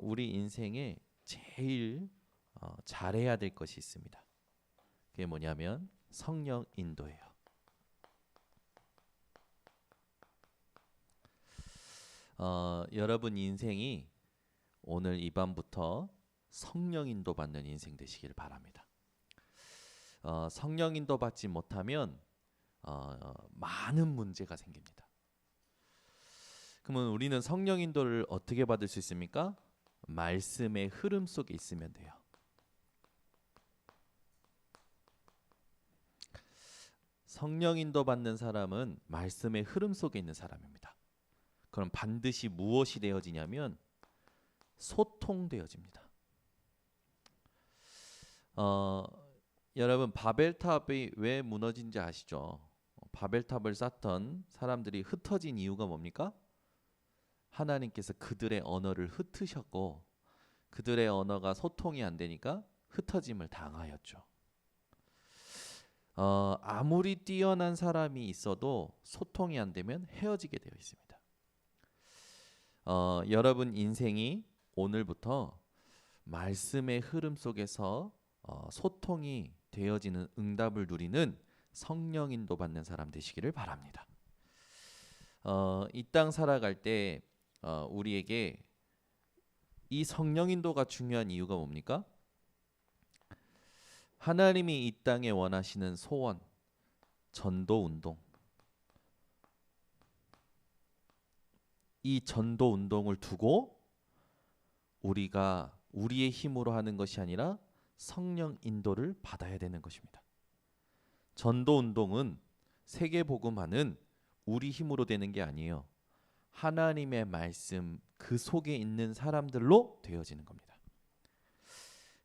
우리 인생에 제일 잘해야 될 것이 있습니다. 그게 뭐냐면 성령 인도예요. 여러분 인생이 오늘 이 밤부터 성령 인도 받는 인생 되시기를 바랍니다. 성령 인도 받지 못하면 많은 문제가 생깁니다. 그러면 우리는 성령 인도를 어떻게 받을 수 있습니까? 말씀의 흐름 속에 있으면 돼요. 성령 인도 받는 사람은 말씀의 흐름 속에 있는 사람입니다. 그럼 반드시 무엇이 되어지냐면 소통되어집니다. 여러분 바벨탑이 왜 무너진지 아시죠? 바벨탑을 쌓던 사람들이 흩어진 이유가 뭡니까? 하나님께서 그들의 언어를 흩으셨고 그들의 언어가 소통이 안 되니까 흩어짐을 당하였죠. 아무리 뛰어난 사람이 있어도 소통이 안 되면 헤어지게 되어 있습니다. 여러분 인생이 오늘부터 말씀의 흐름 속에서 소통이 되어지는 응답을 누리는 성령 인도 받는 사람 되시기를 바랍니다. 이 땅 살아갈 때 우리에게 이 성령 인도가 중요한 이유가 뭡니까? 하나님이 이 땅에 원하시는 소원, 전도 운동. 이 전도 운동을 두고 우리가 우리의 힘으로 하는 것이 아니라 성령 인도를 받아야 되는 것입니다. 전도 운동은 세계 복음화는 우리 힘으로 되는 게 아니에요. 하나님의 말씀 그 속에 있는 사람들로 되어지는 겁니다.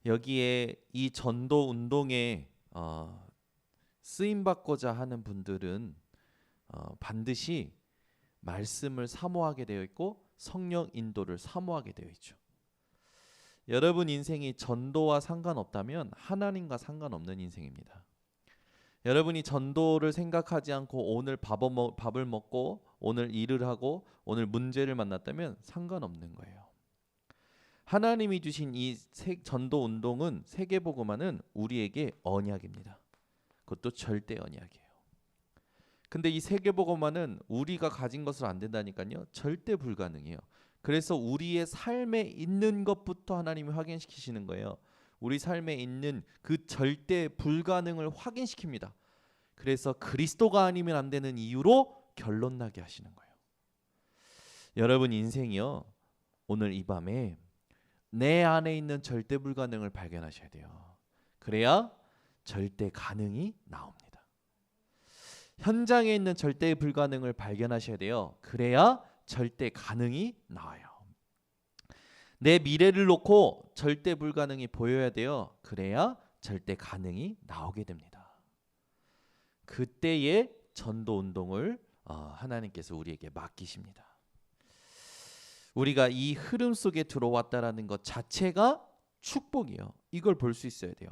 여기에 이 전도 운동에 쓰임 받고자 하는 분들은 반드시 말씀을 사모하게 되어 있고 성령 인도를 사모하게 되어 있죠. 여러분 인생이 전도와 상관없다면 하나님과 상관없는 인생입니다. 여러분이 전도를 생각하지 않고 오늘 밥을 먹고 오늘 일을 하고 오늘 문제를 만났다면 상관없는 거예요. 하나님이 주신 이 전도 운동은 세계복음화는 우리에게 언약입니다. 그것도 절대 언약이에요. 근데 이 세계복음화는 우리가 가진 것으로 안 된다니까요. 절대 불가능해요. 그래서 우리의 삶에 있는 것부터 하나님이 확인시키시는 거예요. 우리 삶에 있는 그 절대 불가능을 확인시킵니다. 그래서 그리스도가 아니면 안 되는 이유로 결론 나게 하시는 거예요. 여러분 인생이요. 오늘 이 밤에 내 안에 있는 절대 불가능을 발견하셔야 돼요. 그래야 절대 가능이 나옵니다. 현장에 있는 절대 불가능을 발견하셔야 돼요. 그래야 절대 가능이 나와요. 내 미래를 놓고 절대 불가능이 보여야 돼요. 그래야 절대 가능이 나오게 됩니다. 그때의 전도 운동을 하나님께서 우리에게 맡기십니다. 우리가 이 흐름 속에 들어왔다라는 것 자체가 축복이에요. 이걸 볼 수 있어야 돼요.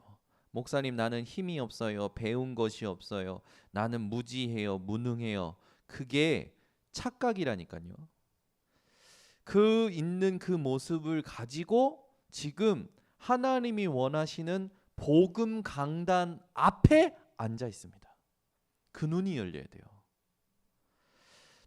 목사님 나는 힘이 없어요. 배운 것이 없어요. 나는 무지해요. 무능해요. 그게 착각이라니까요. 그 있는 그 모습을 가지고 지금 하나님이 원하시는 복음 강단 앞에 앉아 있습니다. 그 눈이 열려야 돼요.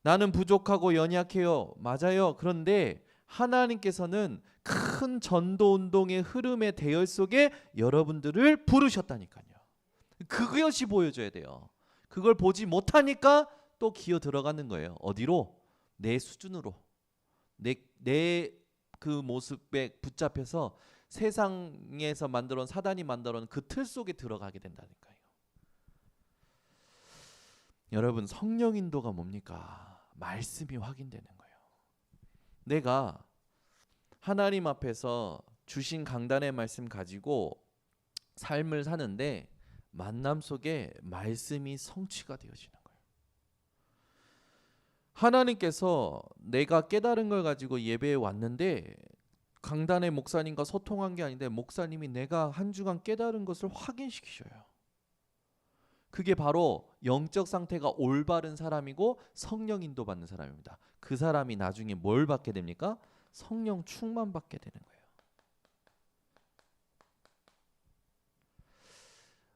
나는 부족하고 연약해요. 맞아요. 그런데 하나님께서는 큰 전도 운동의 흐름의 대열 속에 여러분들을 부르셨다니까요. 그것이 보여줘야 돼요. 그걸 보지 못하니까 또 기어 들어가는 거예요. 어디로? 내 수준으로. 내 그 모습에 붙잡혀서 세상에서 만들어온 사단이 만들어온 그 틀 속에 들어가게 된다니까요. 여러분 성령 인도가 뭡니까? 말씀이 확인되는 거예요. 내가 하나님 앞에서 주신 강단의 말씀 가지고 삶을 사는데 만남 속에 말씀이 성취가 되어지는 거예요. 하나님께서 내가 깨달은 걸 가지고 예배에 왔는데 강단의 목사님과 소통한 게 아닌데 목사님이 내가 한 주간 깨달은 것을 확인시키셔요. 그게 바로 영적 상태가 올바른 사람이고 성령 인도 받는 사람입니다. 그 사람이 나중에 뭘 받게 됩니까? 성령 충만 받게 되는 거예요.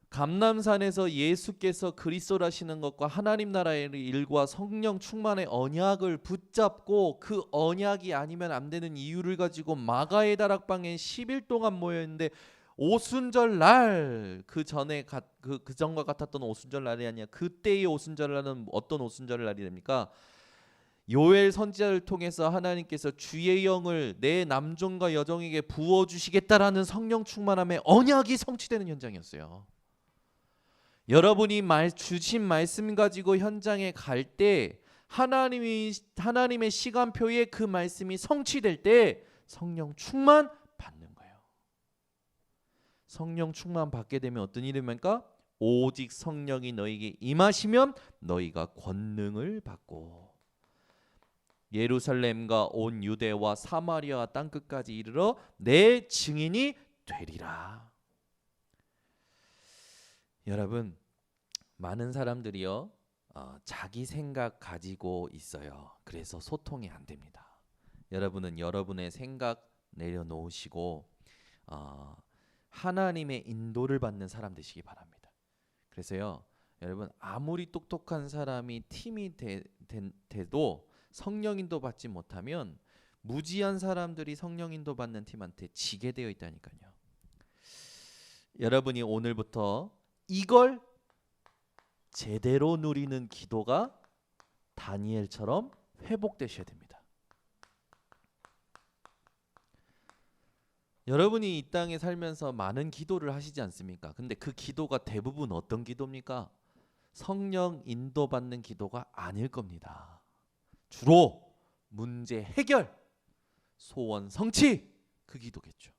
감람산에서 예수께서 그리스도라시는 것과 하나님 나라의 일과 성령 충만의 언약을 붙잡고 그 언약이 아니면 안 되는 이유를 가지고 마가의 다락방에 10일 동안 모였는데 오순절 날 그 전과 같았던 오순절 날이 아니야. 그때의 오순절 날은 어떤 오순절 날이 됩니까? 요엘 선지자를 통해서 하나님께서 주의 영을 내 남종과 여종에게 부어 주시겠다라는 성령 충만함의 언약이 성취되는 현장이었어요. 여러분이 주신 말씀 가지고 현장에 갈 때 하나님의 시간표에 그 말씀이 성취될 때 성령 충만 받는 거예요. 성령 충만 받게 되면 어떤 일이 됩니까? 오직 성령이 너희에게 임하시면 너희가 권능을 받고 예루살렘과 온 유대와 사마리아 땅 끝까지 이르러 내 증인이 되리라. 여러분, 많은 사람들이요 자기 생각 가지고 있어요. 그래서 소통이 안 됩니다. 여러분은 여러분의 생각 내려놓으시고 하나님의 인도를 받는 사람 되시기 바랍니다. 그래서요 여러분, 아무리 똑똑한 사람이 팀이 돼도 성령 인도 받지 못하면 무지한 사람들이 성령 인도 받는 팀한테 지게 되어 있다니까요. 여러분이 오늘부터 이걸 제대로 누리는 기도가 다니엘처럼 회복되셔야 됩니다. 여러분이 이 땅에 살면서 많은 기도를 하시지 않습니까? 근데 그 기도가 대부분 어떤 기도입니까? 성령 인도받는 기도가 아닐 겁니다. 주로 문제 해결, 소원 성취, 그 기도겠죠.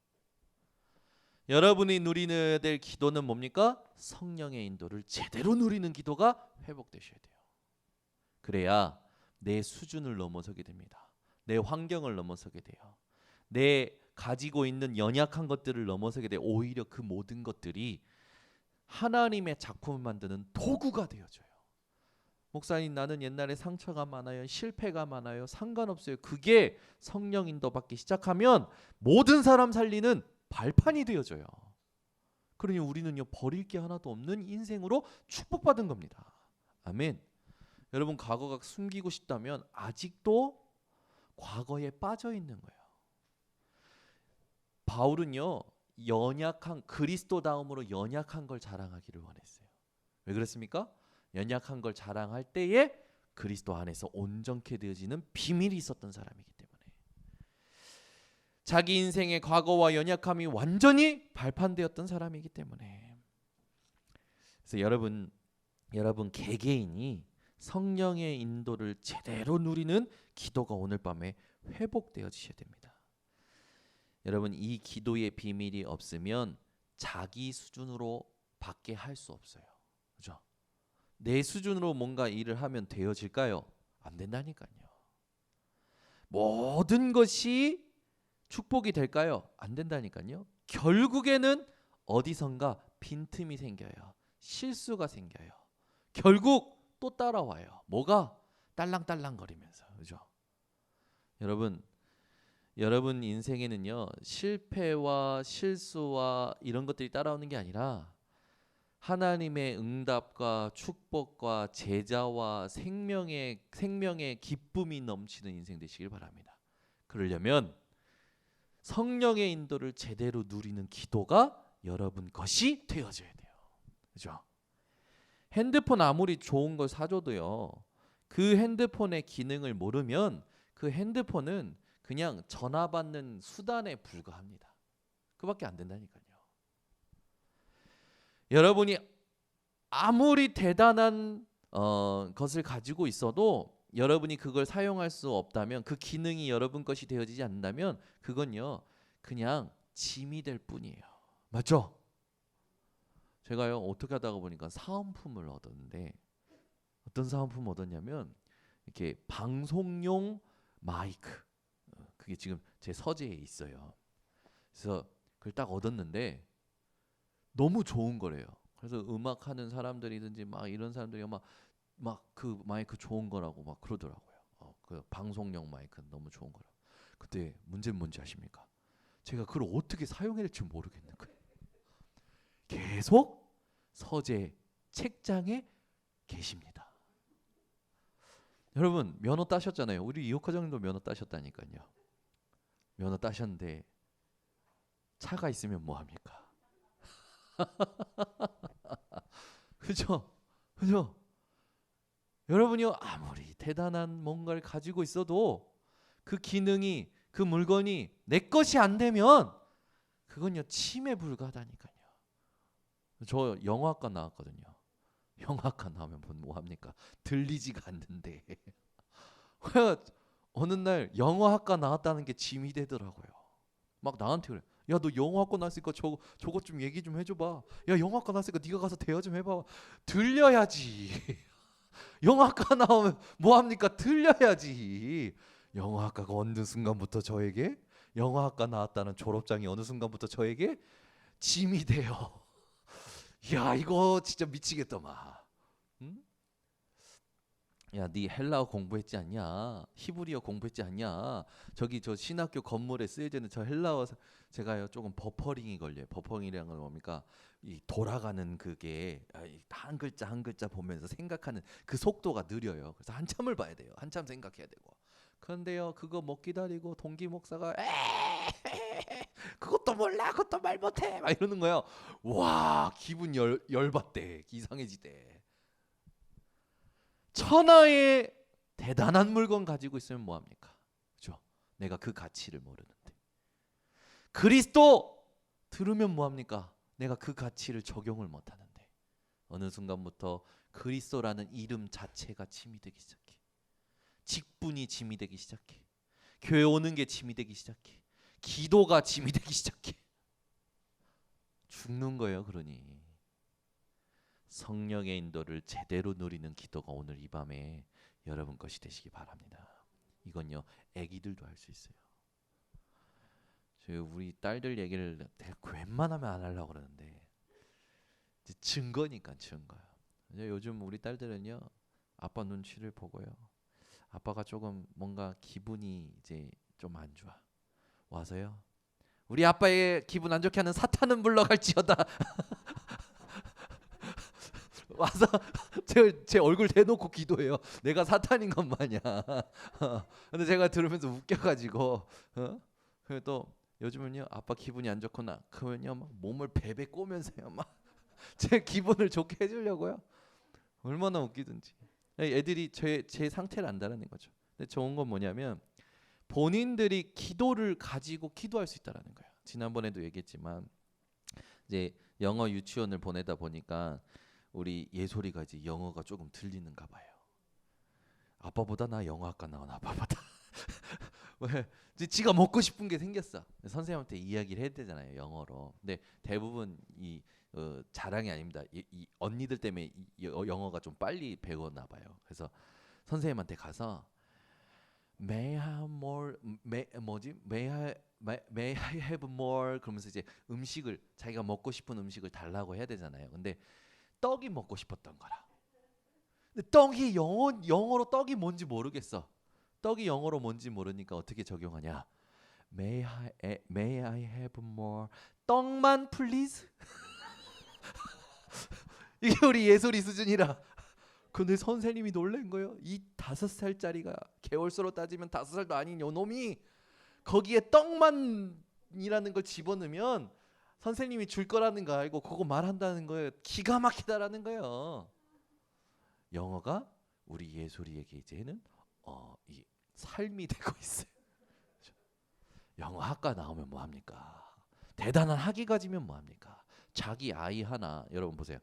여러분이 누리는 될 기도는 뭡니까? 성령의 인도를 제대로 누리는 기도가 회복되셔야 돼요. 그래야 내 수준을 넘어서게 됩니다. 내 환경을 넘어서게 돼요. 내 가지고 있는 연약한 것들을 넘어서게 돼요. 오히려 그 모든 것들이 하나님의 작품을 만드는 도구가 되어져요. 목사님, 나는 옛날에 상처가 많아요. 실패가 많아요. 상관없어요. 그게 성령 인도 받기 시작하면 모든 사람 살리는 발판이 되어져요. 그러니 우리는요 버릴 게 하나도 없는 인생으로 축복받은 겁니다. 아멘. 여러분, 과거가 숨기고 싶다면 아직도 과거에 빠져 있는 거예요. 바울은요 연약한 그리스도다움으로 연약한 걸 자랑하기를 원했어요. 왜 그랬습니까? 연약한 걸 자랑할 때에 그리스도 안에서 온전케 되어지는 비밀이 있었던 사람이기 때문에 자기 인생의 과거와 연약함이 완전히 발판되었던 사람이기 때문에 그래서 여러분 개개인이 성령의 인도를 제대로 누리는 기도가 오늘 밤에 회복되어지셔야 됩니다. 여러분, 이 기도의 비밀이 없으면 자기 수준으로 밖에 할 수 없어요. 그죠? 내 수준으로 뭔가 일을 하면 되어질까요? 안 된다니까요. 모든 것이 축복이 될까요? 안 된다니까요. 결국에는 어디선가 빈틈이 생겨요. 실수가 생겨요. 결국 또 따라와요. 뭐가? 딸랑딸랑거리면서. 그죠? 여러분 인생에는요 실패와 실수와 이런 것들이 따라오는 게 아니라 하나님의 응답과 축복과 제자와 생명의 기쁨이 넘치는 인생 되시길 바랍니다. 그러려면 성령의 인도를 제대로 누리는 기도가 여러분 것이 되어져야 돼요. 그죠? 핸드폰 아무리 좋은 걸 사줘도요 그 핸드폰의 기능을 모르면 그 핸드폰은 그냥 전화 받는 수단에 불과합니다. 그밖에 안 된다니까요. 여러분이 아무리 대단한 것을 가지고 있어도 여러분이 그걸 사용할 수 없다면, 그 기능이 여러분 것이 되어지지 않는다면 그건요 그냥 짐이 될 뿐이에요. 맞죠? 제가요 어떻게 하다가 보니까 사은품을 얻었는데, 어떤 사은품 얻었냐면 이렇게 방송용 마이크, 그게 지금 제 서재에 있어요. 그래서 그걸 딱 얻었는데 너무 좋은 거래요. 그래서 음악 하는 사람들이든지 막 이런 사람들이 막 그 마이크 좋은 거라고 막 그러더라고요. 그 방송용 마이크 너무 좋은 거라고. 근데 문제는 뭔지 아십니까? 제가 그걸 어떻게 사용해야 될지 모르겠는 거예요. 계속 서재 책장에 계십니다. 여러분 면허 따셨잖아요. 우리 이호 과장님도 면허 따셨다니까요. 면허 따셨는데 차가 있으면 뭐 합니까? 그죠? 그죠? 여러분이요 아무리 대단한 뭔가를 가지고 있어도 그 기능이 그 물건이 내 것이 안 되면 그건요 침해 불가하다니까요. 저 영어학과 나왔거든요. 영어학과 나오면 뭐 합니까? 들리지가 않는데 어느 날 영어학과 나왔다는 게 짐이 되더라고요. 막 나한테 그래. 야 너 영어학과 나왔으니까 저것 좀 얘기 좀 해줘봐. 야 영어학과 나왔으니까 네가 가서 대화 좀 해봐. 들려야지. 영어학과 나오면 뭐 합니까? 들려야지. 영어학과가 어느 순간부터 저에게 영어학과 나왔다는 졸업장이 어느 순간부터 저에게 짐이 돼요. 야 이거 진짜 미치겠더만. 응? 야, 네 헬라어 공부했지 않냐? 히브리어 공부했지 않냐? 저기 저 신학교 건물에 쓰여지는 저 헬라어 제가요 조금 버퍼링이 걸려요. 버퍼링이라는 건 뭡니까? 이 돌아가는 그게 한 글자 한 글자 보면서 생각하는 그 속도가 느려요. 그래서 한참을 봐야 돼요. 한참 생각해야 되고. 그런데요 그거 못 기다리고 동기 목사가 그것도 몰라, 그것도 말 못해, 막 이러는 거예요. 와 기분 열받대, 이상해지대. 천하의 대단한 물건 가지고 있으면 뭐 합니까? 그죠? 내가 그 가치를 모르는데. 그리스도 들으면 뭐 합니까? 내가 그 가치를 적용을 못 하는데. 어느 순간부터 그리스도라는 이름 자체가 짐이 되기 시작해. 직분이 짐이 되기 시작해. 교회 오는 게 짐이 되기 시작해. 기도가 짐이 되기 시작해. 죽는 거예요, 그러니. 성령의 인도를 제대로 누리는 기도가 오늘 이 밤에 여러분 것이 되시기 바랍니다. 이건요 아기들도 할 수 있어요. 우리 딸들 얘기를 웬만하면 안 하려고 그러는데 이제 증거니까 증거요. 요즘 우리 딸들은요 아빠 눈치를 보고요. 아빠가 조금 뭔가 기분이 이제 좀 안 좋아. 와서요. 우리 아빠의 기분 안 좋게 하는 사탄은 물러갈지어다. 와서 제 얼굴 대놓고 기도해요. 내가 사탄인 것 마냥. 근데 제가 들으면서 웃겨가지고 그리고 또 요즘은요 아빠 기분이 안 좋거나 그러면요 막 몸을 베베 꼬면서요 막 제 기분을 좋게 해주려고요. 얼마나 웃기든지. 애들이 제 상태를 안다라는 거죠. 근데 좋은 건 뭐냐면 본인들이 기도를 가지고 기도할 수 있다라는 거예요. 지난번에도 얘기했지만 이제 영어 유치원을 보내다 보니까 우리 예솔이가 이제 영어가 조금 들리는가 봐요. 아빠보다 나 영어학과 나온 아빠보다. 왜? 이제 지가 먹고 싶은 게 생겼어. 선생님한테 이야기를 해야 되잖아요 영어로. 근데 대부분 이 자랑이 아닙니다. 이 언니들 때문에 영어가 좀 빨리 배웠나 봐요. 그래서 선생님한테 가서 May I have more? May I have more? 그러면서 이제 음식을 자기가 먹고 싶은 음식을 달라고 해야 되잖아요. 근데 떡이 먹고 싶었던 거라. 근데 떡이 영어로 떡이 뭔지 모르겠어. 떡이 영어로 뭔지 모르니까 어떻게 적용하냐? May I have more? 떡만 please? 이게 우리 예솔이 수준이라. 근데 선생님이 놀란 거예요. 이 5살짜리가 개월수로 따지면 5살도 아닌 요 놈이 거기에 떡만이라는 걸 집어넣으면 선생님이 줄 거라는 거 알고 그거 말한다는 거예요. 기가 막히다라는 거예요. 영어가 우리 예솔이에게 이제는 이 삶이 되고 있어요. 영어 학과 나오면 뭐 합니까? 대단한 학위 가지면 뭐 합니까? 자기 아이 하나 여러분 보세요.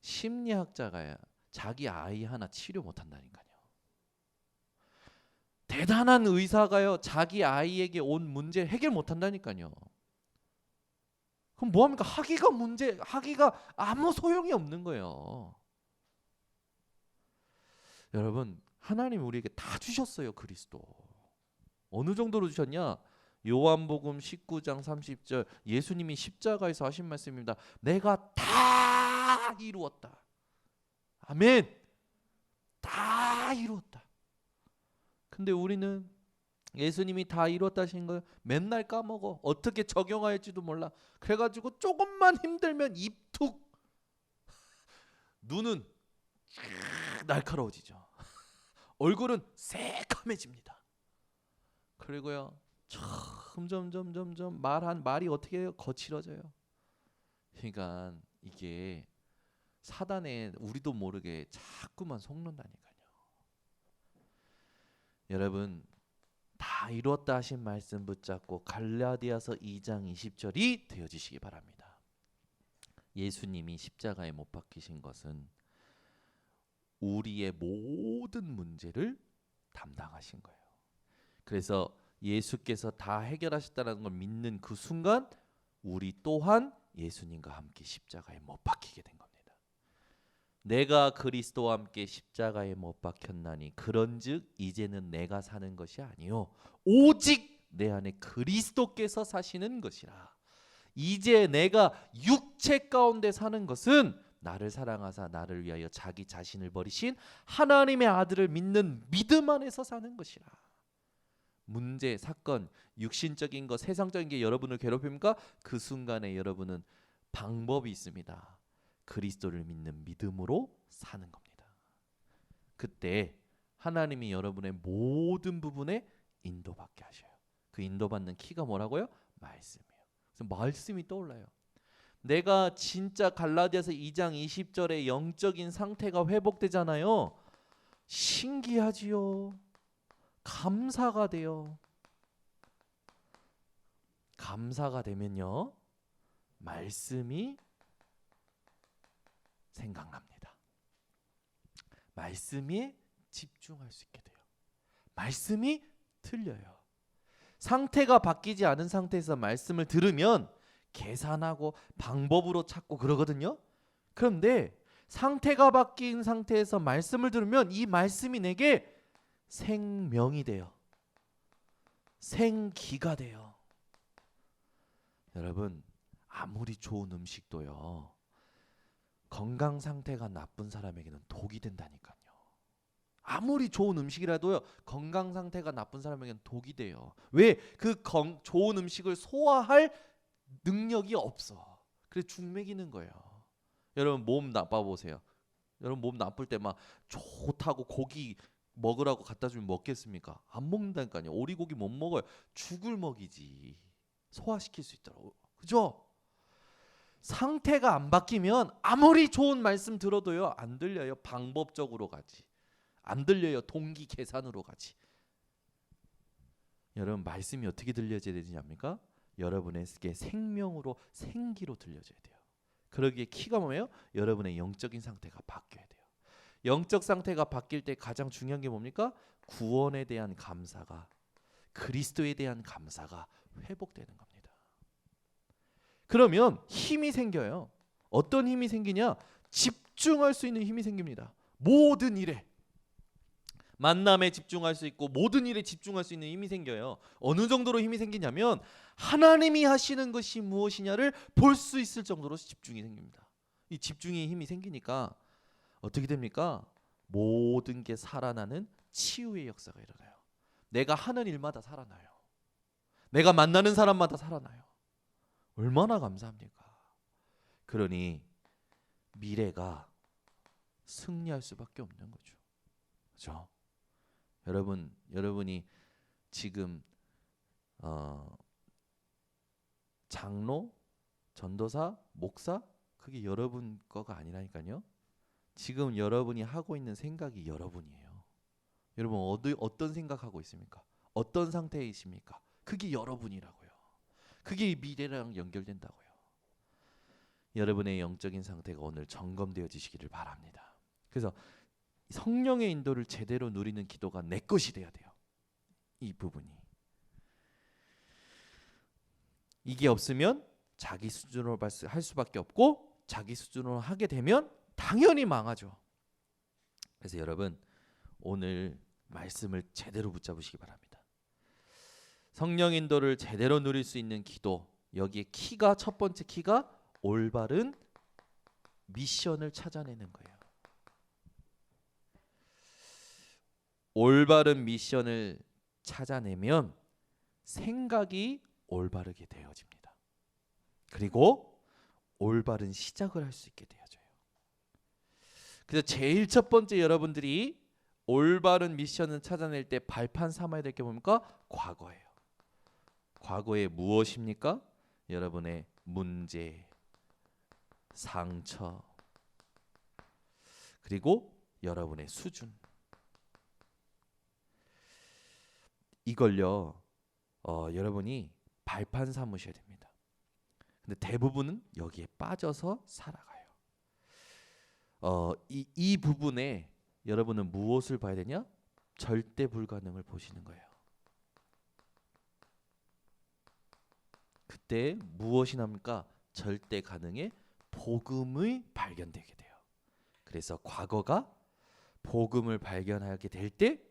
심리학자가 자기 아이 하나 치료 못 한다니까요. 대단한 의사가요 자기 아이에게 온 문제 해결 못 한다니까요. 그럼 뭐 합니까? 학위가 아무 소용이 없는 거예요. 여러분 하나님 우리에게 다 주셨어요. 그리스도. 어느 정도로 주셨냐? 요한복음 19장 30절 예수님이 십자가에서 하신 말씀입니다. 내가 다 이루었다. 아멘. 다 이루었다. 근데 우리는 예수님이 다 이뤘다 하신 걸 맨날 까먹어. 어떻게 적용할지도 몰라. 그래가지고 조금만 힘들면 입툭, 눈은 날카로워지죠. 얼굴은 새카매집니다. 그리고요 점점 말이 어떻게 해요? 거칠어져요. 그러니까 이게 사단에 우리도 모르게 자꾸만 속는다니까요. 여러분 다 이루었다 하신 말씀 붙잡고 갈라디아서 2장 20절이 되어지시기 바랍니다. 예수님이 십자가에 못 박히신 것은 우리의 모든 문제를 담당하신 거예요. 그래서 예수께서 다 해결하셨다는 걸 믿는 그 순간 우리 또한 예수님과 함께 십자가에 못 박히게 된 겁니다. 내가 그리스도와 함께 십자가에 못 박혔나니 그런즉 이제는 내가 사는 것이 아니요 오직 내 안에 그리스도께서 사시는 것이라. 이제 내가 육체 가운데 사는 것은 나를 사랑하사 나를 위하여 자기 자신을 버리신 하나님의 아들을 믿는 믿음 안에서 사는 것이라. 문제, 사건, 육신적인 것, 세상적인 게 여러분을 괴롭힙니까? 그 순간에 여러분은 방법이 있습니다. 그리스도를 믿는 믿음으로 사는 겁니다. 그때 하나님이 여러분의 모든 부분에 인도받게 하셔요. 그 인도받는 키가 뭐라고요? 말씀이에요. 그래서 말씀이 떠올라요. 내가 진짜 갈라디아서 2장 20절에 영적인 상태가 회복되잖아요. 신기하지요. 감사가 돼요. 감사가 되면요 말씀이 생각납니다. 말씀에 집중할 수 있게 돼요. 말씀이 틀려요. 상태가 바뀌지 않은 상태에서 말씀을 들으면 계산하고 방법으로 찾고 그러거든요. 그런데 상태가 바뀐 상태에서 말씀을 들으면 이 말씀이 내게 생명이 돼요. 생기가 돼요. 여러분 아무리 좋은 음식도요 건강 상태가 나쁜 사람에게는 독이 된다니까요. 아무리 좋은 음식이라도요 건강 상태가 나쁜 사람에게는 독이 돼요. 왜? 그 좋은 음식을 소화할 능력이 없어. 그래서 죽 먹이는 거예요. 여러분 몸 나빠 보세요. 여러분 몸 나쁠 때 막 좋다고 고기 먹으라고 갖다 주면 먹겠습니까? 안 먹는다니까요. 오리고기 못 먹어요. 죽을 먹이지. 소화시킬 수 있도록. 그죠? 상태가 안 바뀌면 아무리 좋은 말씀 들어도요 안 들려요. 방법적으로 가지. 안 들려요. 동기 계산으로 가지. 여러분 말씀이 어떻게 들려져야 되냐입니까? 여러분에게 생명으로 생기로 들려져야 돼요. 그러기에 키가 뭐예요? 여러분의 영적인 상태가 바뀌어야 돼요. 영적 상태가 바뀔 때 가장 중요한 게 뭡니까? 구원에 대한 감사가, 그리스도에 대한 감사가 회복되는 겁니다. 그러면 힘이 생겨요. 어떤 힘이 생기냐? 집중할 수 있는 힘이 생깁니다. 모든 일에. 만남에 집중할 수 있고 모든 일에 집중할 수 있는 힘이 생겨요. 어느 정도로 힘이 생기냐면 하나님이 하시는 것이 무엇이냐를 볼 수 있을 정도로 집중이 생깁니다. 이 집중의 힘이 생기니까 어떻게 됩니까? 모든 게 살아나는 치유의 역사가 일어나요. 내가 하는 일마다 살아나요. 내가 만나는 사람마다 살아나요. 얼마나 감사합니까? 그러니 미래가 승리할 수밖에 없는 거죠. 그렇죠? 여러분이 지금 장로, 전도사, 목사 그게 여러분 거가 아니라니까요. 지금 여러분이 하고 있는 생각이 여러분이에요. 여러분 어떤 생각하고 있습니까? 어떤 상태이십니까? 그게 여러분이라고요. 그게 미래랑 연결된다고요. 여러분의 영적인 상태가 오늘 점검되어지시기를 바랍니다. 그래서 성령의 인도를 제대로 누리는 기도가 내 것이 돼야 돼요. 이 부분이. 이게 없으면 자기 수준으로 할 수밖에 없고 자기 수준으로 하게 되면 당연히 망하죠. 그래서 여러분 오늘 말씀을 제대로 붙잡으시기 바랍니다. 성령 인도를 제대로 누릴 수 있는 기도, 여기에 첫 번째 키가 올바른 미션을 찾아내는 거예요. 올바른 미션을 찾아내면 생각이 올바르게 되어집니다. 그리고 올바른 시작을 할 수 있게 되어져요. 그래서 제일 첫 번째 여러분들이 올바른 미션을 찾아낼 때 발판 삼아야 될 게 뭡니까? 과거예요. 과거에 무엇입니까? 여러분의 문제, 상처, 그리고 여러분의 수준. 이걸요, 여러분이 발판 삼으셔야 됩니다. 근데 대부분은 여기에 빠져서 살아가요. 이 부분에 여러분은 무엇을 봐야 되냐? 절대 불가능을 보시는 거예요. 그때 무엇이 납니까? 절대 가능의 복음이 발견되게 돼요. 그래서 과거가 복음을 발견하게 될 때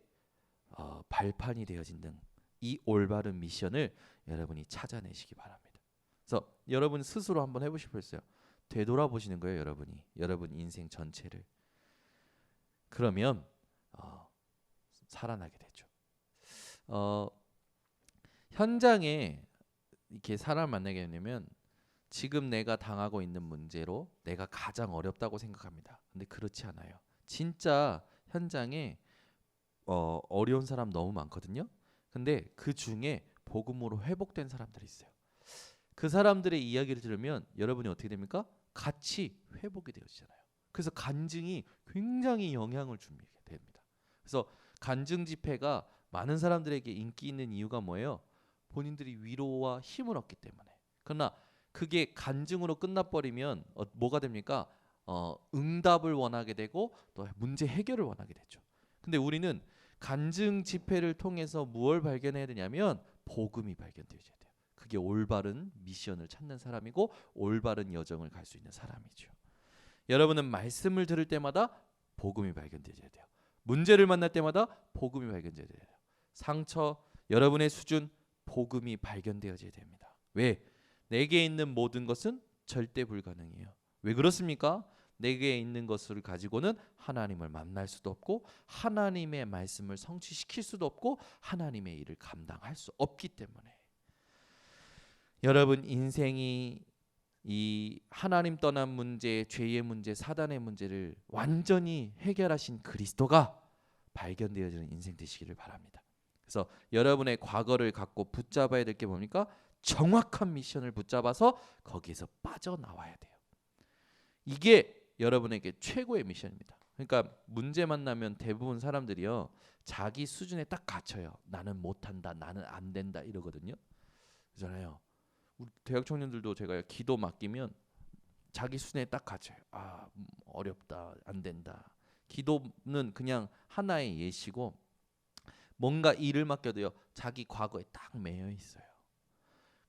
발판이 되어진 이 올바른 미션을 여러분이 찾아내시기 바랍니다. 그래서 여러분 스스로 한번 해보시겠어요? 되돌아보시는 거예요, 여러분이. 여러분 인생 전체를. 그러면 살아나게 되죠. 현장에 이렇게 사람 만나게 되면 지금 내가 당하고 있는 문제로 내가 가장 어렵다고 생각합니다. 근데 그렇지 않아요. 진짜 현장에 어려운 사람 너무 많거든요. 근데 그 중에 복음으로 회복된 사람들이 있어요. 그 사람들의 이야기를 들으면 여러분이 어떻게 됩니까? 같이 회복이 되어지잖아요. 그래서 간증이 굉장히 영향을 주게 됩니다. 그래서 간증 집회가 많은 사람들에게 인기 있는 이유가 뭐예요? 본인들이 위로와 힘을 얻기 때문에. 그러나 그게 간증으로 끝나버리면 뭐가 됩니까? 응답을 원하게 되고 또 문제 해결을 원하게 되죠. 근데 우리는 간증 집회를 통해서 무엇을 발견해야 되냐면 복음이 발견되어야 돼요. 그게 올바른 미션을 찾는 사람이고 올바른 여정을 갈 수 있는 사람이죠. 여러분은 말씀을 들을 때마다 복음이 발견되어야 돼요. 문제를 만날 때마다 복음이 발견되어야 돼요. 상처, 여러분의 수준, 복음이 발견되어야 됩니다. 왜? 내게 있는 모든 것은 절대 불가능해요. 왜 그렇습니까? 내게 있는 것을 가지고는 하나님을 만날 수도 없고 하나님의 말씀을 성취시킬 수도 없고 하나님의 일을 감당할 수 없기 때문에. 여러분 인생이 이 하나님 떠난 문제, 죄의 문제, 사단의 문제를 완전히 해결하신 그리스도가 발견되어지는 인생 되시기를 바랍니다. 그래서 여러분의 과거를 갖고 붙잡아야 될 게 뭡니까? 정확한 미션을 붙잡아서 거기에서 빠져나와야 돼요. 이게 여러분에게 최고의 미션입니다. 그러니까 문제 만나면 대부분 사람들이요 자기 수준에 딱 갇혀요. 나는 못한다, 나는 안 된다 이러거든요. 그렇잖아요. 우리 대학 청년들도 제가 기도 맡기면 자기 수준에 딱 갇혀요. 어렵다, 안 된다. 기도는 그냥 하나의 예시고 뭔가 일을 맡겨도요 자기 과거에 딱 매여 있어요.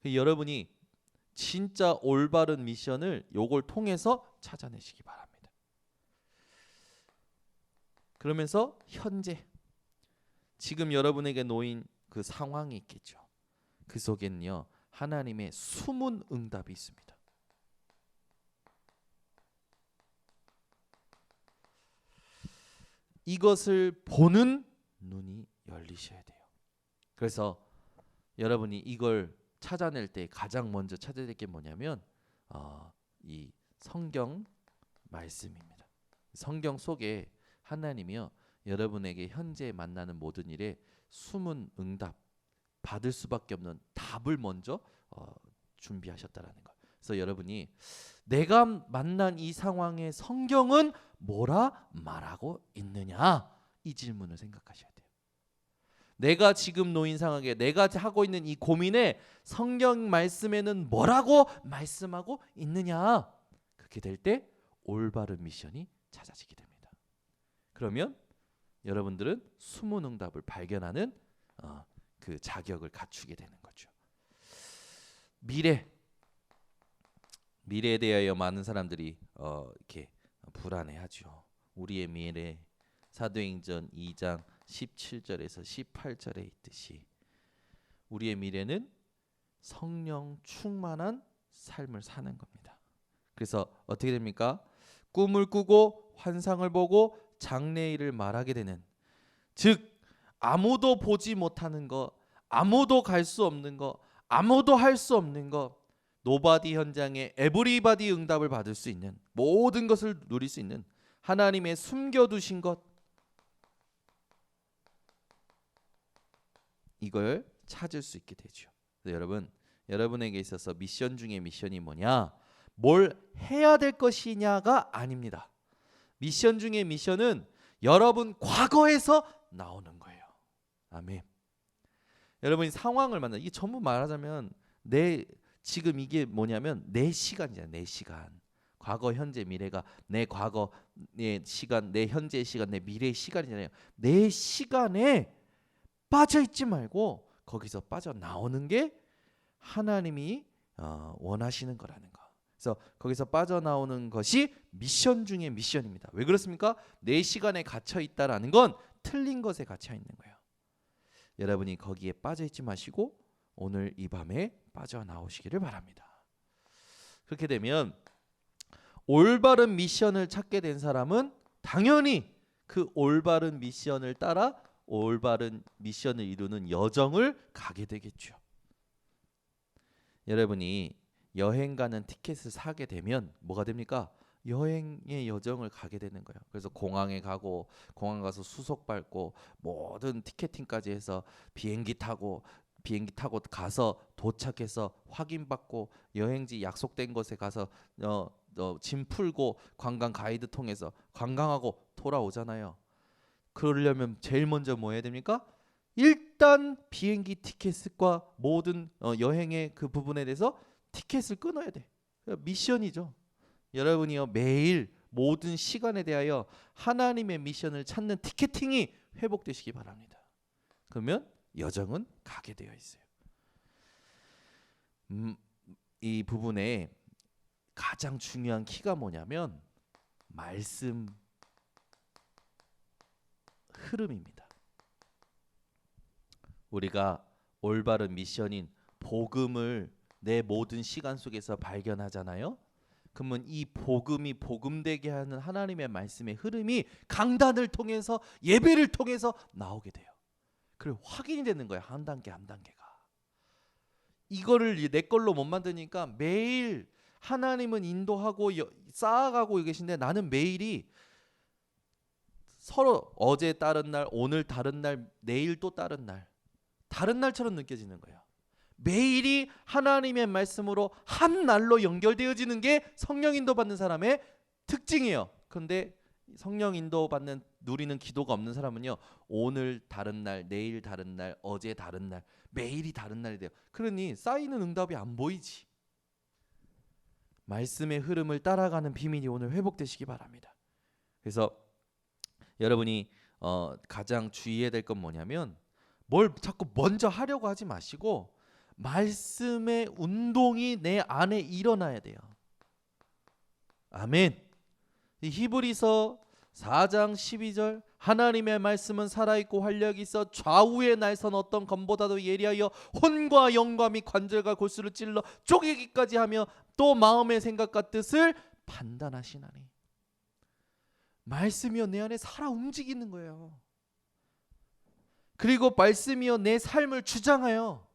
여러분이 진짜 올바른 미션을 요걸 통해서 찾아내시기 바랍니다. 그러면서 현재 지금 여러분에게 놓인 그 상황이 있겠죠. 그 속에는요 하나님의 숨은 응답이 있습니다. 이것을 보는 눈이 열리셔야 돼요. 그래서 여러분이 이걸 찾아낼 때 가장 먼저 찾아야 될 게 뭐냐면 이 성경 말씀입니다. 성경 속에 하나님이요 여러분에게 현재 만나는 모든 일에 숨은 응답 받을 수밖에 없는 답을 먼저 준비하셨다라는 거. 그래서 여러분이 내가 만난 이 상황의 성경은 뭐라 말하고 있느냐 이 질문을 생각하셔야 돼요. 내가 지금 놓인 상황에 내가 하고 있는 이 고민에 성경 말씀에는 뭐라고 말씀하고 있느냐. 그렇게 될 때 올바른 미션이 찾아지게 됩니다. 그러면 여러분들은 숨은 응답을 발견하는 그 자격을 갖추게 되는 거죠. 미래에 대하여 많은 사람들이 이렇게 불안해하죠. 우리의 미래 사도행전 2장 17절에서 18절에 있듯이 우리의 미래는 성령 충만한 삶을 사는 겁니다. 그래서 어떻게 됩니까? 꿈을 꾸고 환상을 보고 장래일을 말하게 되는, 즉 아무도 보지 못하는 거, 아무도 갈 수 없는 거, 아무도 할 수 없는 거, 노바디 현장에 에브리바디 응답을 받을 수 있는, 모든 것을 누릴 수 있는 하나님의 숨겨두신 것, 이걸 찾을 수 있게 되죠. 여러분, 여러분에게 있어서 미션 중에 미션이 뭐냐? 뭘 해야 될 것이냐가 아닙니다. 미션 중에 미션은 여러분 과거에서 나오는 거예요. 아멘. 여러분이 상황을 만나, 이게 전부 말하자면 지금 이게 뭐냐면 내 시간이잖아요. 내 시간. 과거, 현재, 미래가 내 과거의 시간, 내 현재의 시간, 내 미래의 시간이잖아요. 내 시간에 빠져 있지 말고 거기서 빠져나오는 게 하나님이 원하시는 거라는 거. 그래서 거기서 빠져나오는 것이 미션 중에 미션입니다. 왜 그렇습니까? 내 시간에 갇혀 있다라는 건 틀린 것에 갇혀 있는 거예요. 여러분이 거기에 빠져 있지 마시고 오늘 이 밤에 빠져나오시기를 바랍니다. 그렇게 되면 올바른 미션을 찾게 된 사람은 당연히 그 올바른 미션을 따라 올바른 미션을 이루는 여정을 가게 되겠죠. 여러분이 여행 가는 티켓을 사게 되면 뭐가 됩니까? 여행의 여정을 가게 되는 거예요. 그래서 공항에 가고, 공항 가서 수속 밟고, 모든 티켓팅까지 해서 비행기 타고 가서 도착해서 확인받고, 여행지 약속된 곳에 가서 짐 풀고, 관광 가이드 통해서 관광하고 돌아오잖아요. 그러려면 제일 먼저 뭐 해야 됩니까? 일단 비행기 티켓과 모든 여행의 그 부분에 대해서 티켓을 끊어야 돼. 미션이죠. 여러분이요, 매일 모든 시간에 대하여 하나님의 미션을 찾는 티켓팅이 회복되시기 바랍니다. 그러면 여정은 가게 되어 있어요. 이 부분에 가장 중요한 키가 뭐냐면 말씀 흐름입니다. 우리가 올바른 미션인 복음을 내 모든 시간 속에서 발견하잖아요. 그러면 이 복음이 복음되게 하는 하나님의 말씀의 흐름이 강단을 통해서, 예배를 통해서 나오게 돼요. 그리고 확인이 되는 거예요. 한 단계 한 단계가. 이거를 내 걸로 못 만드니까 매일 하나님은 인도하고 쌓아가고 계신데 나는 매일이 서로 어제 다른 날, 오늘 다른 날, 내일 또 다른 날, 다른 날처럼 느껴지는 거예요. 매일이 하나님의 말씀으로 한 날로 연결되어지는 게 성령 인도 받는 사람의 특징이에요. 그런데 성령 인도 받는 누리는 기도가 없는 사람은요, 오늘 다른 날, 내일 다른 날, 어제 다른 날, 매일이 다른 날이 돼요. 그러니 쌓이는 응답이 안 보이지. 말씀의 흐름을 따라가는 비밀이 오늘 회복되시기 바랍니다. 그래서 여러분이 가장 주의해야 될 건 뭐냐면, 뭘 자꾸 먼저 하려고 하지 마시고 말씀의 운동이 내 안에 일어나야 돼요. 아멘. 히브리서 4장 12절, 하나님의 말씀은 살아있고 활력이 있어 좌우의 날선 어떤 검보다도 예리하여 혼과 영과 및 관절과 골수를 찔러 쪼개기까지 하며 또 마음의 생각과 뜻을 판단하시나니. 말씀이요 내 안에 살아 움직이는 거예요. 그리고 말씀이요 내 삶을 주장하여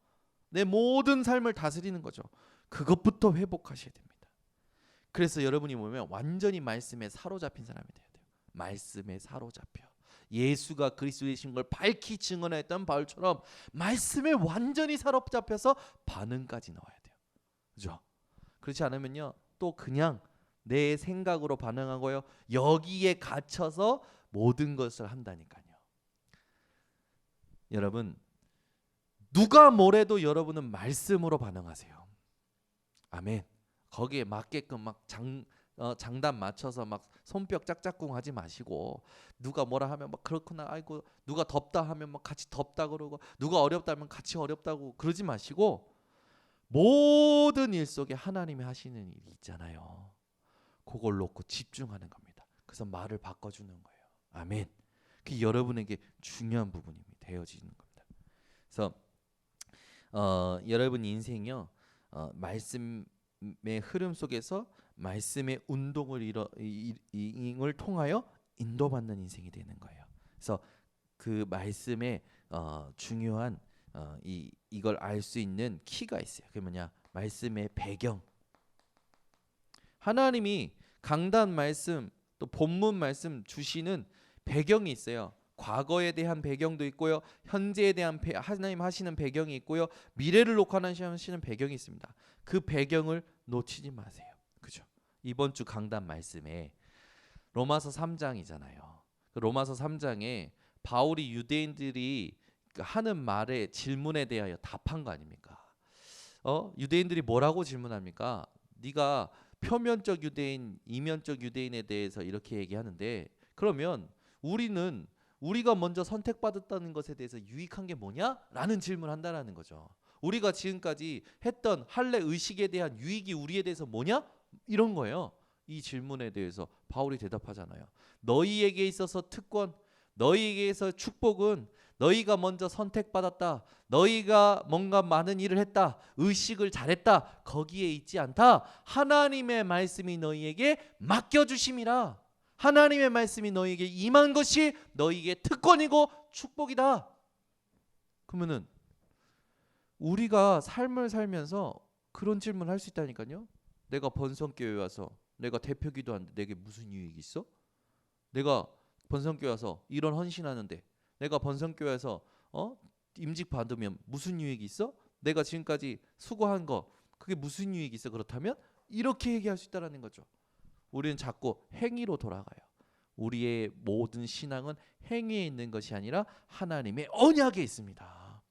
내 모든 삶을 다스리는 거죠. 그것부터 회복하셔야 됩니다. 그래서 여러분이 보면 완전히 말씀에 사로잡힌 사람이 돼야 돼요. 말씀에 사로잡혀 예수가 그리스도이신 걸 밝히 증언했던 바울처럼 말씀에 완전히 사로잡혀서 반응까지 나와야 돼요. 그죠? 그렇지 않으면요 또 그냥 내 생각으로 반응하고요 여기에 갇혀서 모든 것을 한다니까요. 여러분 누가 뭐래도 여러분은 말씀으로 반응하세요. 아멘. 거기에 맞게끔 막 장단 맞춰서 막 손뼉 짝짝꿍 하지 마시고, 누가 뭐라 하면 막 그렇구나, 아이고 누가 덥다 하면 막 같이 덥다 그러고, 누가 어렵다 하면 같이 어렵다고 그러지 마시고, 모든 일 속에 하나님이 하시는 일이 있잖아요. 그걸 놓고 집중하는 겁니다. 그래서 말을 바꿔주는 거예요. 아멘. 그게 여러분에게 중요한 부분이 되어지는 겁니다. 그래서 여러분 인생이요 말씀의 흐름 속에서 말씀의 운동을 통하여 인도받는 인생이 되는 거예요. 그래서 그 말씀에 중요한 이걸 알 수 있는 키가 있어요. 그게 뭐냐? 말씀의 배경. 하나님이 강단 말씀 또 본문 말씀 주시는 배경이 있어요. 과거에 대한 배경도 있고요. 현재에 대한 하나님 하시는 배경이 있고요. 미래를 놓고 하시는 배경이 있습니다. 그 배경을 놓치지 마세요. 그죠? 이번 주 강단 말씀에 로마서 3장이잖아요. 로마서 3장에 바울이 유대인들이 하는 말에 질문에 대하여 답한 거 아닙니까? 유대인들이 뭐라고 질문합니까? 네가 표면적 유대인, 이면적 유대인에 대해서 이렇게 얘기하는데 그러면 우리가 먼저 선택받았다는 것에 대해서 유익한 게 뭐냐? 라는 질문을 한다라는 거죠. 우리가 지금까지 했던 할례 의식에 대한 유익이 우리에 대해서 뭐냐? 이런 거예요. 이 질문에 대해서 바울이 대답하잖아요. 너희에게 있어서 특권, 너희에게 있어서 축복은 너희가 먼저 선택받았다. 너희가 뭔가 많은 일을 했다. 의식을 잘했다. 거기에 있지 않다. 하나님의 말씀이 너희에게 맡겨주심이라. 하나님의 말씀이 너희에게 임한 것이 너희에게 특권이고 축복이다. 그러면은 우리가 삶을 살면서 그런 질문을 할 수 있다니까요. 내가 번성교회 와서 내가 대표 기도하는데 내게 무슨 유익이 있어? 내가 번성교회 와서 이런 헌신하는데 내가 번성교회에서 임직 받으면 무슨 유익이 있어? 내가 지금까지 수고한 거 그게 무슨 유익이 있어? 그렇다면 이렇게 얘기할 수 있다라는 거죠. 우리는 자꾸 행위로 돌아가요. 우리의 모든 신앙은 행위에 있는 것이 아니라 하나님의 언약에 있습니다.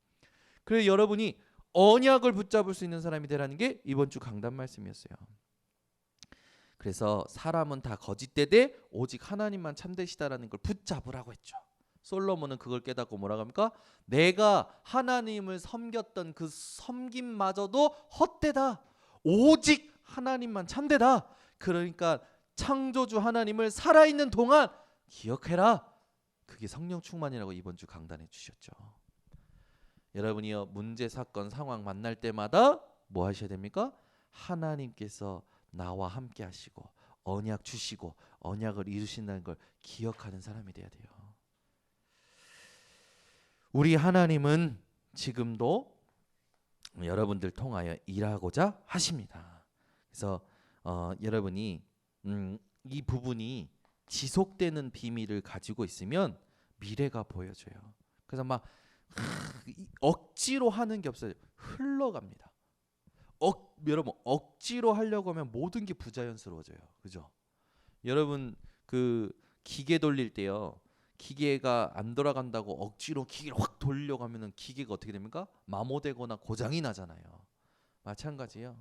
그래서 여러분이 언약을 붙잡을 수 있는 사람이 되라는 게 이번 주 강단 말씀이었어요. 그래서 사람은 다 거짓되되 오직 하나님만 참되시다라는 걸 붙잡으라고 했죠. 솔로몬은 그걸 깨닫고 뭐라고 합니까? 내가 하나님을 섬겼던 그 섬김마저도 헛되다. 오직 하나님만 참되다. 그러니까 창조주 하나님을 살아있는 동안 기억해라. 그게 성령 충만이라고 이번 주 강단해 주셨죠. 여러분이요, 문제 사건 상황 만날 때마다 뭐 하셔야 됩니까? 하나님께서 나와 함께 하시고 언약 주시고 언약을 이루신다는 걸 기억하는 사람이 돼야 돼요. 우리 하나님은 지금도 여러분들 통하여 일하고자 하십니다. 그래서 여러분이 이 부분이 지속되는 비밀을 가지고 있으면 미래가 보여져요. 그래서 막 억지로 하는 게 없어요. 흘러갑니다. 여러분 억지로 하려고 하면 모든 게 부자연스러워져요. 그죠? 여러분 그 기계 돌릴 때요. 기계가 안 돌아간다고 억지로 기계를 확 돌리려고 하면은 기계가 어떻게 됩니까? 마모되거나 고장이 나잖아요. 마찬가지예요.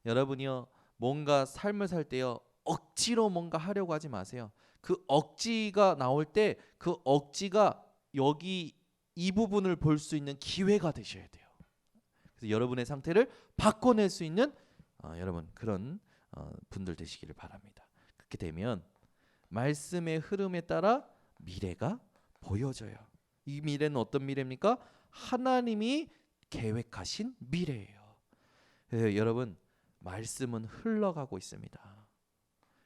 여러분이요. 뭔가 삶을 살 때요. 억지로 뭔가 하려고 하지 마세요. 그 억지가 나올 때 그 억지가 여기 이 부분을 볼 수 있는 기회가 되셔야 돼요. 그래서 여러분의 상태를 바꿔낼 수 있는 여러분 그런 분들 되시기를 바랍니다. 그렇게 되면 말씀의 흐름에 따라 미래가 보여져요. 이 미래는 어떤 미래입니까? 하나님이 계획하신 미래예요. 그래서 여러분 말씀은 흘러가고 있습니다.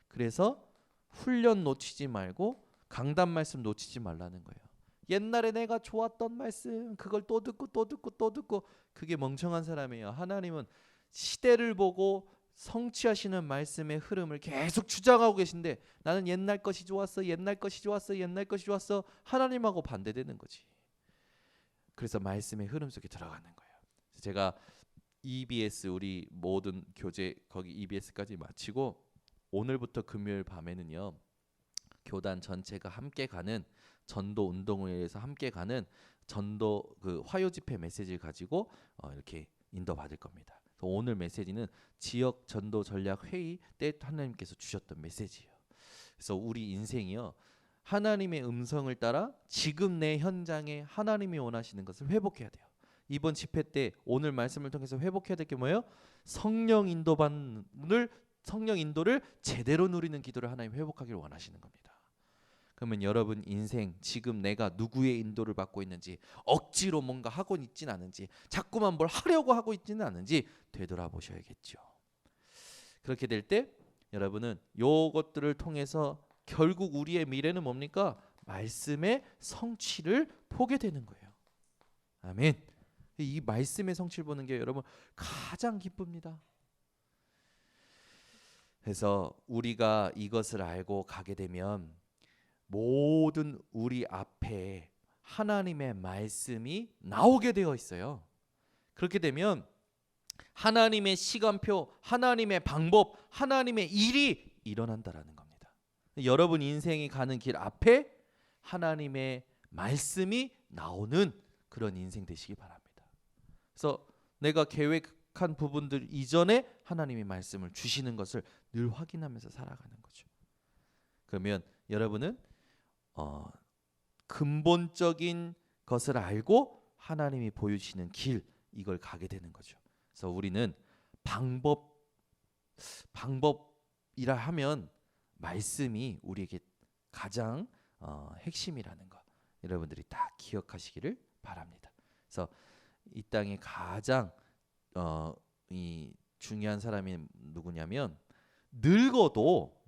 그래서 훈련 놓치지 말고 강단 말씀 놓치지 말라는 거예요. 옛날에 내가 좋았던 말씀 그걸 또 듣고 또 듣고 또 듣고 그게 멍청한 사람이에요. 하나님은 시대를 보고 성취하시는 말씀의 흐름을 계속 주장하고 계신데 나는 옛날 것이 좋았어 옛날 것이 좋았어 옛날 것이 좋았어 하나님하고 반대되는 거지. 그래서 말씀의 흐름 속에 들어가는 거예요. 제가 EBS 우리 모든 교재 거기 EBS까지 마치고 오늘부터 금요일 밤에는요 교단 전체가 함께 가는 전도 운동을 위해서 함께 가는 전도 그 화요 집회 메시지를 가지고 이렇게 인도받을 겁니다. 오늘 메시지는 지역 전도 전략 회의 때 하나님께서 주셨던 메시지예요. 그래서 우리 인생이요 하나님의 음성을 따라 지금 내 현장에 하나님이 원하시는 것을 회복해야 돼요. 이번 집회 때 오늘 말씀을 통해서 회복해야 될 게 뭐예요? 성령 인도를 제대로 누리는 기도를 하나님 회복하기를 원하시는 겁니다. 그러면 여러분 인생 지금 내가 누구의 인도를 받고 있는지 억지로 뭔가 하고 있진 않은지 자꾸만 뭘 하려고 하고 있지는 않은지 되돌아보셔야겠죠. 그렇게 될 때 여러분은 요것들을 통해서 결국 우리의 미래는 뭡니까? 말씀의 성취를 보게 되는 거예요. 아멘. 이 말씀의 성취를 보는 게 여러분 가장 기쁩니다. 그래서 우리가 이것을 알고 가게 되면 모든 우리 앞에 하나님의 말씀이 나오게 되어 있어요. 그렇게 되면 하나님의 시간표, 하나님의 방법, 하나님의 일이 일어난다라는 겁니다. 여러분 인생이 가는 길 앞에 하나님의 말씀이 나오는 그런 인생 되시기 바랍니다. 그래서 내가 계획한 부분들 이전에 하나님이 말씀을 주시는 것을 늘 확인하면서 살아가는 거죠. 그러면 여러분은 근본적인 것을 알고 하나님이 보여주시는 길, 이걸 가게 되는 거죠. 그래서 우리는 방법이라 하면 말씀이 우리에게 가장 핵심이라는 거 여러분들이 다 기억하시기를 바랍니다. 그래서 이 땅에 가장 이 중요한 사람이 누구냐면 늙어도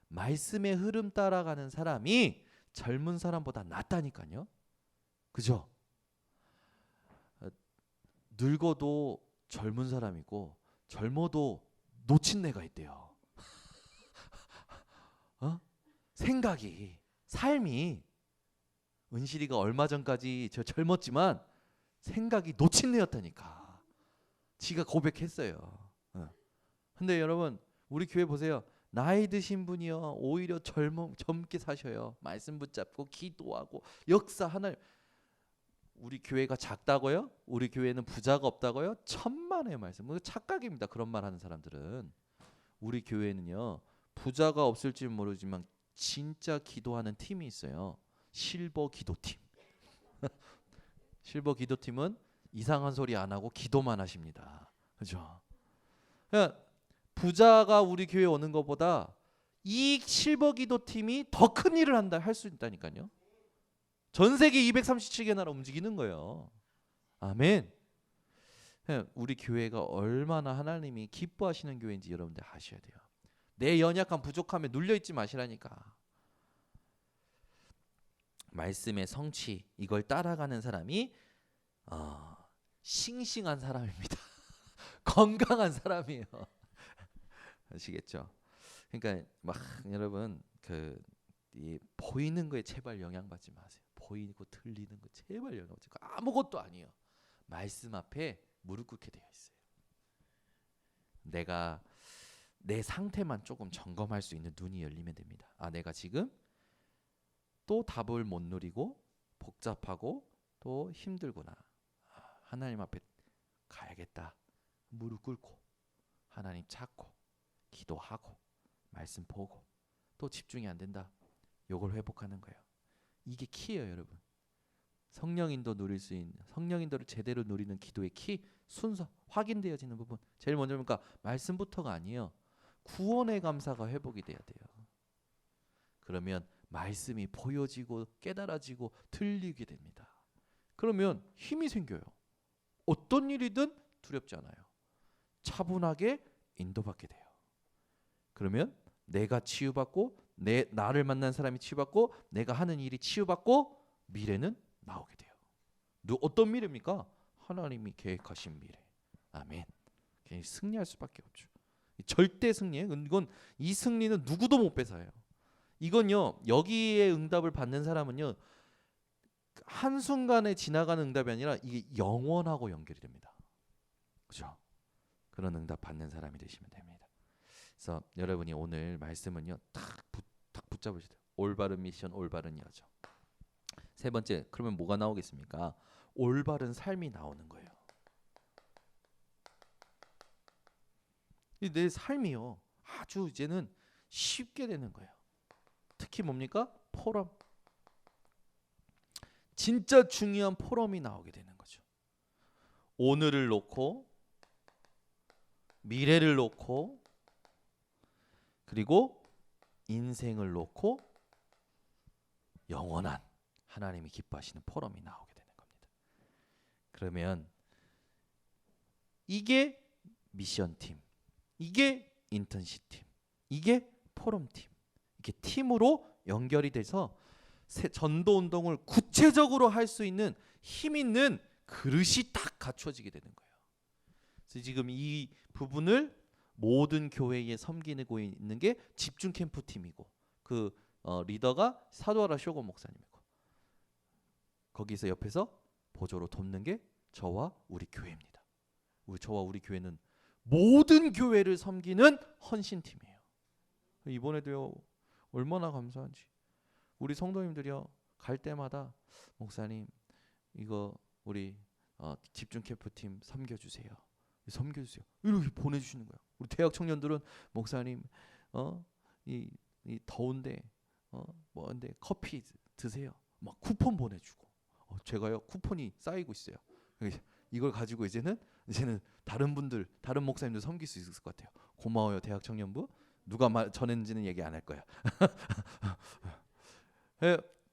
말씀의 흐름 따라가는 사람이 젊은 사람보다 낫다니까요. 그죠? 늙어도 젊은 사람이고 젊어도 놓친 애가 있대요. 생각이, 삶이, 은실이가 얼마 전까지 저 젊었지만 생각이 놓친 애였다니까. 지가 고백했어요. 근데 여러분 우리 교회 보세요. 나이 드신 분이요 오히려 젊게 사셔요. 말씀 붙잡고 기도하고 역사 하나님. 우리 교회가 작다고요? 우리 교회는 부자가 없다고요? 천만의 말씀. 착각입니다. 그런 말 하는 사람들은. 우리 교회는요 부자가 없을지 모르지만 진짜 기도하는 팀이 있어요. 실버 기도팀. 실버 기도팀은 이상한 소리 안 하고 기도만 하십니다. 그죠? 그러니까 부자가 우리 교회에 오는 것보다 이 실버 기도팀이 더 큰 일을 할 수 있다니까요. 전 세계 237개 나라 움직이는 거예요. 아멘. 우리 교회가 얼마나 하나님이 기뻐하시는 교회인지 여러분들 아셔야 돼요. 내 연약한 부족함에 눌려있지 마시라니까. 말씀의 성취, 이걸 따라가는 사람이 싱싱한 사람입니다. 건강한 사람이에요. 아시겠죠? 그러니까 막 여러분 이 보이는 거에 제발 영향받지 마세요. 보이고 들리는 거 제발 영향받지 마세요. 아무것도 아니에요. 말씀 앞에 무릎 꿇게 되어 있어요. 내가 내 상태만 조금 점검할 수 있는 눈이 열리면 됩니다. 내가 지금 또 답을 못 누리고 복잡하고 또 힘들구나. 하나님 앞에 가야겠다. 무릎 꿇고 하나님 찾고 기도하고 말씀 보고 또 집중이 안 된다. 요걸 회복하는 거예요. 이게 키예요, 여러분. 성령 인도 누릴 수 있는, 성령 인도를 제대로 누리는 기도의 키, 순서, 확인되어지는 부분. 제일 먼저 뭡니까? 말씀부터가 아니에요. 구원의 감사가 회복이 돼야 돼요. 그러면 말씀이 보여지고 깨달아지고 들리게 됩니다. 그러면 힘이 생겨요. 어떤 일이든 두렵지 않아요. 차분하게 인도받게 돼요. 그러면 내가 치유받고 나를 만난 사람이 치유받고 내가 하는 일이 치유받고 미래는 나오게 돼요. 어떤 미래입니까? 하나님이 계획하신 미래. 아멘. 승리할 수밖에 없죠. 절대 승리예요. 이건 이 승리는 누구도 못 뺏어요. 이건요 여기에 응답을 받는 사람은요 한순간에 지나가는 응답이 아니라 이게 영원하고 연결이 됩니다. 그죠? 그런 응답 받는 사람이 되시면 됩니다. 그래서 여러분이 오늘 말씀은요 딱 붙잡으셔야 돼요. 올바른 미션, 올바른 여정. 세 번째, 그러면 뭐가 나오겠습니까? 올바른 삶이 나오는 거예요. 내 삶이요 아주 이제는 쉽게 되는 거예요. 특히 뭡니까? 포럼. 진짜 중요한 포럼이 나오게 되는 거죠. 오늘을 놓고 미래를 놓고 그리고 인생을 놓고 영원한 하나님이 기뻐하시는 포럼이 나오게 되는 겁니다. 그러면 이게 미션팀, 이게 인턴십팀, 이게 포럼팀. 이렇게 팀으로 연결이 돼서 전도 운동을 구체적으로 할 수 있는 힘 있는 그릇이 딱 갖춰지게 되는 거예요. 그래서 지금 이 부분을 모든 교회에 섬기고 있는 게 집중 캠프 팀이고 그 리더가 사도하라 쇼고 목사님이고 거기서 옆에서 보조로 돕는 게 저와 우리 교회입니다. 저와 우리 교회는 모든 교회를 섬기는 헌신팀이에요. 이번에도요 얼마나 감사한지 우리 성도님들이요 갈 때마다 목사님 이거 우리 집중 캠프팀 섬겨주세요. 섬겨주세요. 이렇게 보내주시는 거예요. 우리 대학 청년들은 목사님 이 더운데 근데 커피 드세요. 막 쿠폰 보내주고 제가요 쿠폰이 쌓이고 있어요. 이걸 가지고 이제는 다른 목사님들 섬길 수 있을 것 같아요. 고마워요 대학 청년부. 누가 전했는지는 얘기 안 할 거야.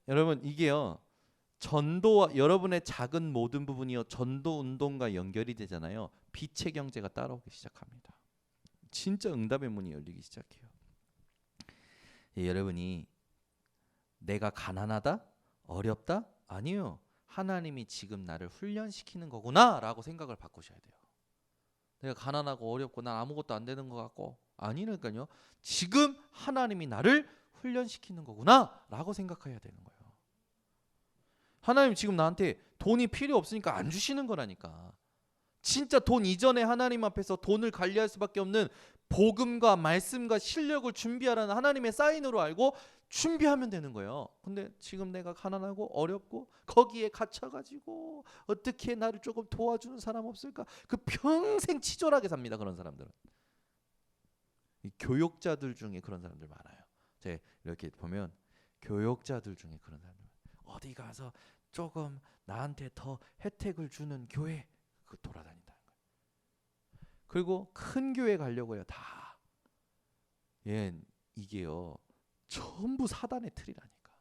여러분 이게요 전도와 여러분의 작은 모든 부분이요 전도 운동과 연결이 되잖아요. 빛의 경제가 따라오기 시작합니다. 진짜 응답의 문이 열리기 시작해요. 여러분이 내가 가난하다? 어렵다? 아니요. 하나님이 지금 나를 훈련시키는 거구나 라고 생각을 바꾸셔야 돼요. 내가 가난하고 어렵고 난 아무것도 안 되는 것 같고 아니니까요. 지금 하나님이 나를 훈련시키는 거구나 라고 생각해야 되는 거예요. 하나님 지금 나한테 돈이 필요 없으니까 안 주시는 거라니까. 진짜 돈 이전에 하나님 앞에서 돈을 관리할 수밖에 없는 복음과 말씀과 실력을 준비하라는 하나님의 사인으로 알고 준비하면 되는 거예요. 근데 지금 내가 가난하고 어렵고 거기에 갇혀가지고 어떻게 나를 조금 도와주는 사람 없을까? 그 평생 치졸하게 삽니다. 그런 사람들은. 이 교역자들 중에 그런 사람들 많아요. 제가 이렇게 보면 교역자들 중에 그런 사람들 어디 가서 조금 나한테 더 혜택을 주는 교회 그 돌아다닌다는 거예요. 그리고 큰 교회 가려고 해요. 다. 이게요. 전부 사단의 틀이라니까.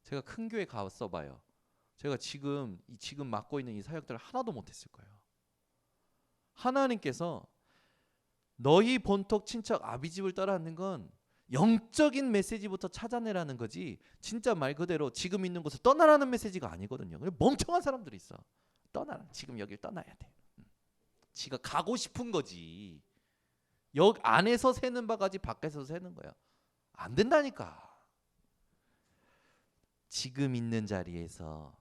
제가 큰 교회 가서 봐요. 제가 지금 맡고 있는 이 사역들을 하나도 못했을 거예요. 하나님께서 너희 본토 친척 아비집을 떠나는 건 영적인 메시지부터 찾아내라는 거지 진짜 말 그대로 지금 있는 곳을 떠나라는 메시지가 아니거든요. 멍청한 사람들이 있어. 떠나라. 지금 여길 떠나야 돼. 지가 가고 싶은 거지. 역 안에서 새는 바가지 밖에서 새는 거야. 안 된다니까. 지금 있는 자리에서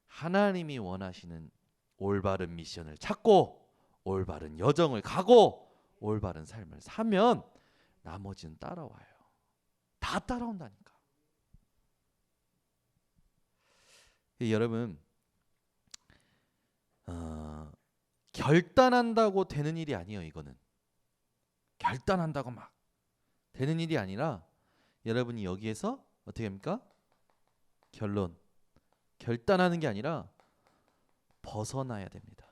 하나님이 원하시는 올바른 미션을 찾고 올바른 여정을 가고 올바른 삶을 사면 나머지는 따라와요. 다 따라온다니까. 여러분 결단한다고 되는 일이 아니에요. 이거는 결단한다고 막 되는 일이 아니라 여러분이 여기에서 어떻게 합니까? 결론 결단하는 게 아니라 벗어나야 됩니다.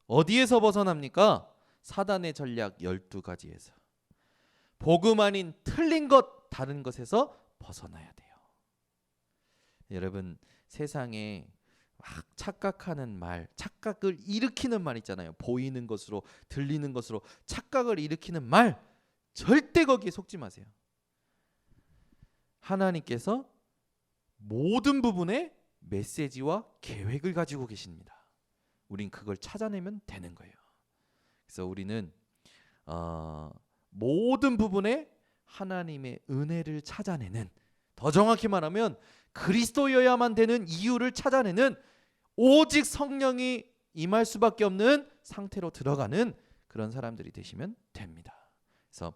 어디에서 벗어납니까? 사단의 전략 12가지에서. 복음 아닌 틀린 것, 다른 것에서 벗어나야 돼요. 여러분 세상에 막 착각하는 말, 착각을 일으키는 말 있잖아요. 보이는 것으로, 들리는 것으로 착각을 일으키는 말 절대 거기에 속지 마세요. 하나님께서 모든 부분에 메시지와 계획을 가지고 계십니다. 우린 그걸 찾아내면 되는 거예요. 그래서 우리는 모든 부분에 하나님의 은혜를 찾아내는, 더 정확히 말하면 그리스도여야만 되는 이유를 찾아내는, 오직 성령이 임할 수밖에 없는 상태로 들어가는 그런 사람들이 되시면 됩니다. 그래서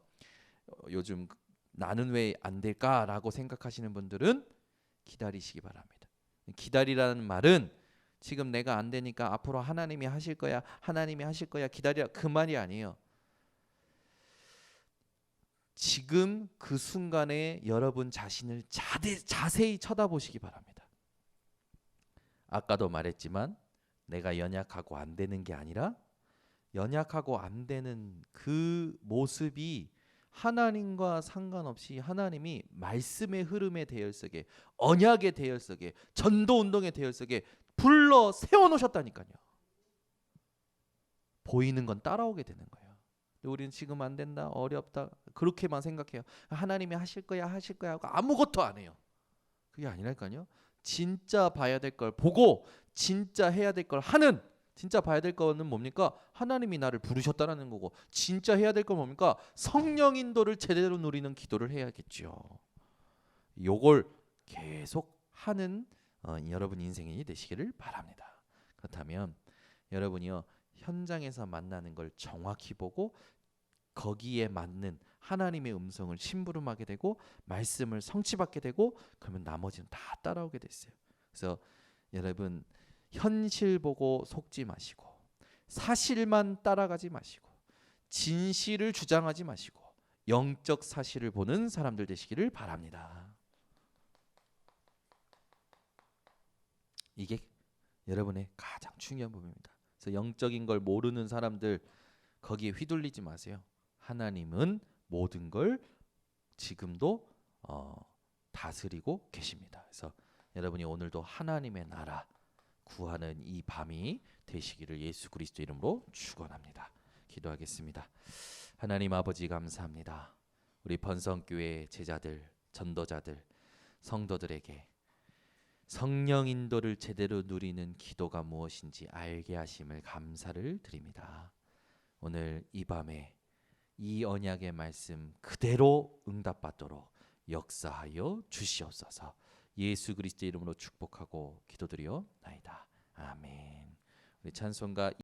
요즘 나는 왜 안 될까라고 생각하시는 분들은 기다리시기 바랍니다. 기다리라는 말은 지금 내가 안 되니까 앞으로 하나님이 하실 거야, 하나님이 하실 거야, 기다리라, 그 말이 아니에요. 지금 그 순간에 여러분 자신을 자세히 쳐다보시기 바랍니다. 아까도 말했지만 내가 연약하고 안 되는 게 아니라 연약하고 안 되는 그 모습이 하나님과 상관없이 하나님이 말씀의 흐름의 대열 속에, 언약의 대열 속에, 전도 운동의 대열 속에 불러 세워놓으셨다니까요. 보이는 건 따라오게 되는 거예요. 근데 우리는 지금 안 된다, 어렵다, 그렇게만 생각해요. 하나님이 하실 거야 하고 아무것도 안 해요. 그게 아니랄까요. 진짜 봐야 될 걸 보고 진짜 해야 될 걸 하는, 진짜 봐야 될 거는 뭡니까? 하나님이 나를 부르셨다라는 거고, 진짜 해야 될 건 뭡니까? 성령 인도를 제대로 누리는 기도를 해야겠죠. 요걸 계속 하는 여러분 인생이 되시기를 바랍니다. 그렇다면 여러분이요, 현장에서 만나는 걸 정확히 보고 거기에 맞는 하나님의 음성을 심부름하게 되고 말씀을 성취받게 되고, 그러면 나머지는 다 따라오게 됐어요. 그래서 여러분, 현실 보고 속지 마시고 사실만 따라가지 마시고 진실을 주장하지 마시고 영적 사실을 보는 사람들 되시기를 바랍니다. 이게 여러분의 가장 중요한 부분입니다. 그래서 영적인 걸 모르는 사람들 거기에 휘둘리지 마세요. 하나님은 모든 걸 지금도 다스리고 계십니다. 그래서 여러분이 오늘도 하나님의 나라 구하는 이 밤이 되시기를 예수 그리스도 이름으로 축원합니다. 기도하겠습니다. 하나님 아버지, 감사합니다. 우리 번성교회 제자들, 전도자들, 성도들에게 성령 인도를 제대로 누리는 기도가 무엇인지 알게 하심을 감사를 드립니다. 오늘 이 밤에 이 언약의 말씀 그대로 응답받도록 역사하여 주시옵소서. 예수 그리스도 이름으로 축복하고 기도드리옵나이다. 아멘. 우리 찬송가